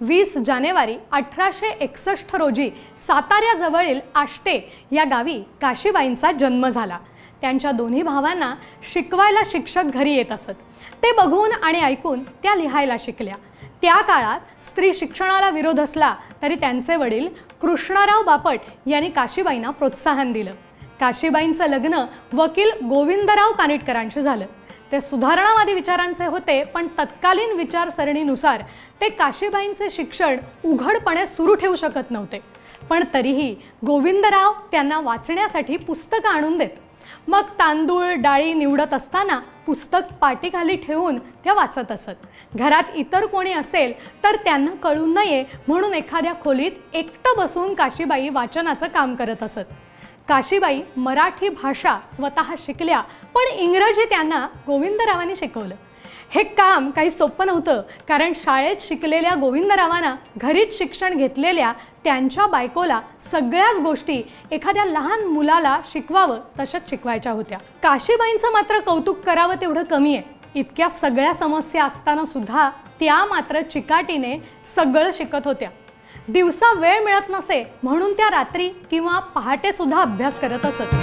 20 जानेवारी 1861 रोजी साताऱ्याजवळील आष्टे या गावी काशीबाईंचा जन्म झाला। त्यांच्या दोन्ही भावांना शिकवायला शिक्षक घरी येत असत। ते बघून आणि ऐकून त्या लिहायला शिकल्या। त्या काळात स्त्री शिक्षणाला विरोध असला तरी त्यांचे वडील कृष्णराव बापट यांनी काशीबाईंना प्रोत्साहन दिलं। काशीबाईंचं लग्न वकील गोविंदराव कानिटकरांशी झालं। ते सुधारणावादी विचारांचे होते, पण तत्कालीन विचारसरणीनुसार ते काशीबाईंचे शिक्षण उघडपणे सुरू ठेवू शकत नव्हते। पण तरीही गोविंदराव त्यांना वाचण्यासाठी पुस्तकं आणून देत। मग तांदूळ डाळी निवडत असताना पुस्तक पाठीखाली ठेवून त्या वाचत असत। घरात इतर कोणी असेल तर त्यांना कळू नये म्हणून एखाद्या खोलीत एकटं बसून काशीबाई वाचनाचं काम करत असत। काशीबाई मराठी भाषा स्वतः शिकल्या, पण इंग्रजी त्यांना गोविंदरावांनी शिकवलं। हे काम काही सोपं नव्हतं, कारण शाळेत शिकलेल्या गोविंदरावांना घरीच शिक्षण घेतलेल्या त्यांच्या बायकोला सगळ्याच गोष्टी एखाद्या लहान मुलाला शिकवावं तशाच शिकवायच्या होत्या। काशीबाईंचं मात्र कौतुक करावं तेवढं कमी आहे। इतक्या सगळ्या समस्या असताना सुद्धा त्या मात्र चिकाटीने सगळं शिकत होत्या। दिवसा वेळ मिळत नसे म्हणून त्या रात्री किंवा पहाटे सुद्धा अभ्यास करत असत।